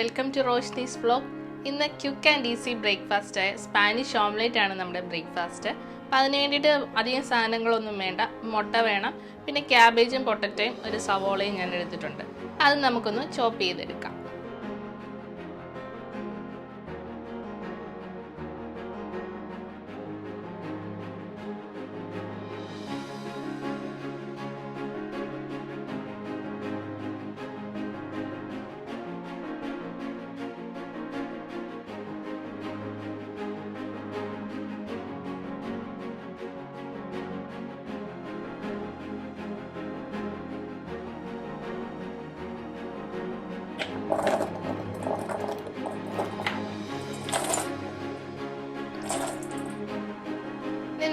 welcome to Roshinis Vlogs. In the quick and easy breakfast, Spanish omelette ആണ് നമ്മുടെ breakfast. അപ്പോൾ അതിനു വേണ്ടിയിട്ട് അധികം സാധനങ്ങളൊന്നും വേണ്ട. മുട്ട വേണം, പിന്നെ ക്യാബേജും പൊട്ടറ്റോയും ഒരു സവോളയും ഞാൻ എടുത്തിട്ടുണ്ട്. അത് നമുക്കൊന്ന് ചോപ്പ് ചെയ്തെടുക്കാം.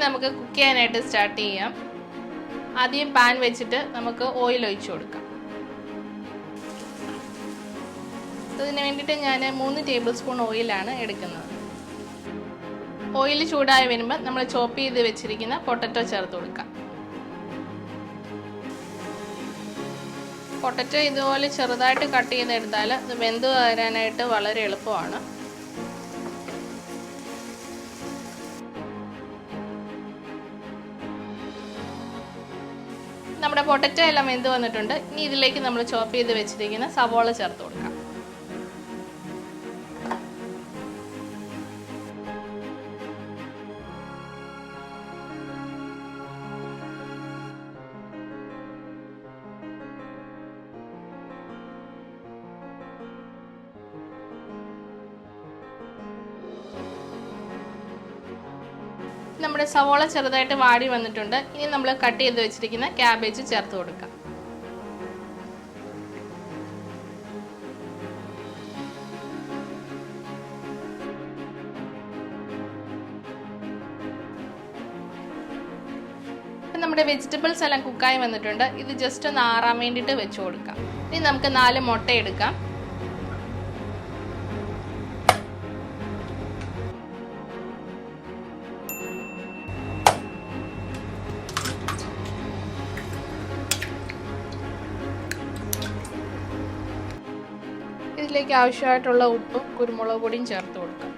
നമുക്ക് കുക്ക് ചെയ്യാനായിട്ട് സ്റ്റാർട്ട് ചെയ്യാം. ആദ്യം പാൻ വെച്ചിട്ട് നമുക്ക് ഓയിൽ ഒഴിച്ചു കൊടുക്കാം. അതിന് വേണ്ടിയിട്ട് ഞാൻ 3 ടേബിൾ സ്പൂൺ ഓയിലാണ് എടുക്കുന്നത്. ഓയിൽ ചൂടായി വരുമ്പോൾ നമ്മൾ ചോപ്പ് ചെയ്ത് വെച്ചിരിക്കുന്ന പൊട്ടറ്റോ ചേർത്ത് കൊടുക്കാം. പൊട്ടറ്റോ ഇതുപോലെ ചെറുതായിട്ട് കട്ട് ചെയ്തെടുത്താൽ അത് വെന്ത് വരാനായിട്ട് വളരെ എളുപ്പമാണ്. നമ്മുടെ പൊട്ടറ്റോ എല്ലാം വെന്ത് വന്നിട്ടുണ്ട്. ഇനി ഇതിലേക്ക് നമ്മൾ ചോപ്പ് ചെയ്ത് വെച്ചിരിക്കുന്ന സവോള ചേർത്ത് കൊടുക്കാം. നമ്മുടെ സവോള ചെറുതായിട്ട് വാടി വന്നിട്ടുണ്ട്. ഇനി നമ്മൾ കട്ട് ചെയ്ത് വെച്ചിരിക്കുന്ന ക്യാബേജ് ചേർത്ത് കൊടുക്കാം. നമ്മുടെ വെജിറ്റബിൾസ് എല്ലാം കുക്കായി വന്നിട്ടുണ്ട്. ഇത് ജസ്റ്റ് ഒന്ന് ആറാൻ വേണ്ടിയിട്ട് വെച്ച് കൊടുക്കാം. ഇനി നമുക്ക് 4 മുട്ട എടുക്കാം. ഇതിലേക്ക് ആവശ്യമായിട്ടുള്ള ഉപ്പും കുരുമുളക് പൊടിയും ചേർത്ത് കൊടുക്കാം.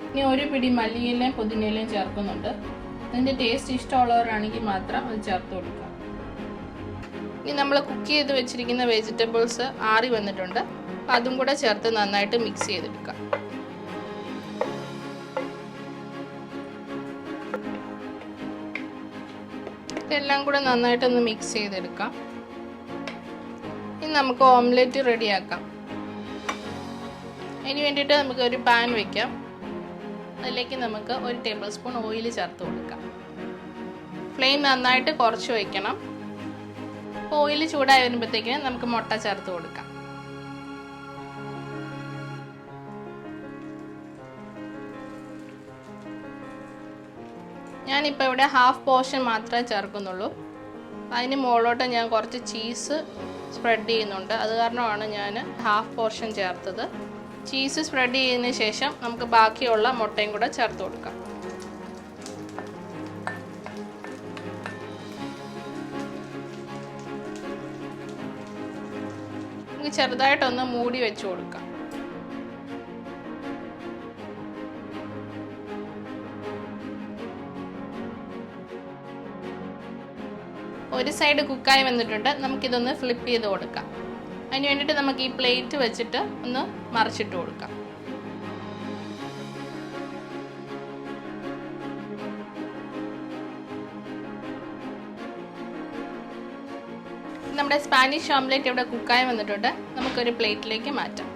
ഇനി ഒരു പിടി മല്ലിയിലയും പുതിനയിലയും ചേർക്കുന്നുണ്ട്. അതിൻ്റെ ടേസ്റ്റ് ഇഷ്ടമുള്ളവരാണെങ്കിൽ മാത്രം അത് ചേർത്ത് കൊടുക്കാം. ഇനി നമ്മൾ കുക്ക് ചെയ്ത് വെച്ചിരിക്കുന്ന വെജിറ്റബിൾസ് ആറി വന്നിട്ടുണ്ട്. അപ്പം അതും കൂടെ ചേർത്ത് നന്നായിട്ട് മിക്സ് ചെയ്തെടുക്കാം. ഇതെല്ലാം കൂടെ നന്നായിട്ടൊന്ന് മിക്സ് ചെയ്തെടുക്കാം. ഇനി നമുക്ക് ഓംലെറ്റ് റെഡിയാക്കാം. അതിന് വേണ്ടിയിട്ട് നമുക്ക് ഒരു പാൻ വയ്ക്കാം. അതിലേക്ക് നമുക്ക് 1 ടേബിൾ സ്പൂൺ ഓയിൽ ചേർത്ത് കൊടുക്കാം. ഫ്ലെയിം നന്നായിട്ട് കുറച്ച് വയ്ക്കണം. ഓയിൽ ചൂടായി വരുമ്പോഴത്തേക്കിന് നമുക്ക് മുട്ട ചേർത്ത് കൊടുക്കാം. ഞാനിപ്പോൾ ഇവിടെ ഹാഫ് പോർഷൻ മാത്രമേ ചേർക്കുന്നുള്ളൂ. അതിന് മുകളിലോട്ട് ഞാൻ കുറച്ച് ചീസ് സ്പ്രെഡ് ചെയ്യുന്നുണ്ട്. അത് കാരണമാണ് ഞാൻ ഹാഫ് പോർഷൻ ചേർത്തത്. ചീസ് സ്പ്രെഡ് ചെയ്തതിന് ശേഷം നമുക്ക് ബാക്കിയുള്ള മുട്ടയും കൂടെ ചേർത്ത് കൊടുക്കാം. നമുക്ക് ചെറുതായിട്ടൊന്ന് മൂടി വെച്ച് കൊടുക്കാം. ഒരു സൈഡ് കുക്കായി വന്നിട്ടുണ്ട്. നമുക്കിതൊന്ന് ഫ്ലിപ്പ് ചെയ്ത് കൊടുക്കാം. അതിന് വേണ്ടിയിട്ട് നമുക്ക് ഈ പ്ലേറ്റ് വെച്ചിട്ട് ഒന്ന് മറിച്ചിട്ട് കൊടുക്കാം. നമ്മുടെ സ്പാനിഷ് ഓംലെറ്റ് ഇവിടെ കുക്കായി വന്നിട്ടുണ്ട്. നമുക്കൊരു പ്ലേറ്റിലേക്ക് മാറ്റാം.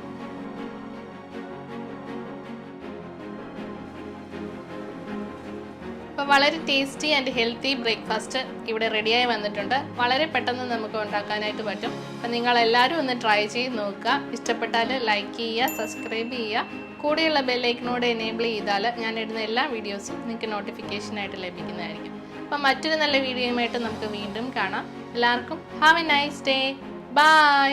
അപ്പോൾ വളരെ ടേസ്റ്റി ആൻഡ് ഹെൽത്തി ബ്രേക്ക്ഫാസ്റ്റ് ഇവിടെ റെഡിയായി വന്നിട്ടുണ്ട്. വളരെ പെട്ടെന്ന് നമുക്ക് ഉണ്ടാക്കാനായിട്ട് പറ്റും. അപ്പോൾ നിങ്ങളെല്ലാവരും ഒന്ന് ട്രൈ ചെയ്ത് നോക്കുക. ഇഷ്ടപ്പെട്ടാൽ ലൈക്ക് ചെയ്യുക, സബ്സ്ക്രൈബ് ചെയ്യുക. കൂടെയുള്ള ബെല്ലൈക്കനോട് എനേബിൾ ചെയ്താൽ ഞാൻ ഇടുന്ന എല്ലാ വീഡിയോസും നിങ്ങൾക്ക് നോട്ടിഫിക്കേഷനായിട്ട് ലഭിക്കുന്നതായിരിക്കും. അപ്പോൾ മറ്റൊരു നല്ല വീഡിയോയുമായിട്ട് നമുക്ക് വീണ്ടും കാണാം. എല്ലാവർക്കും have a nice day. By.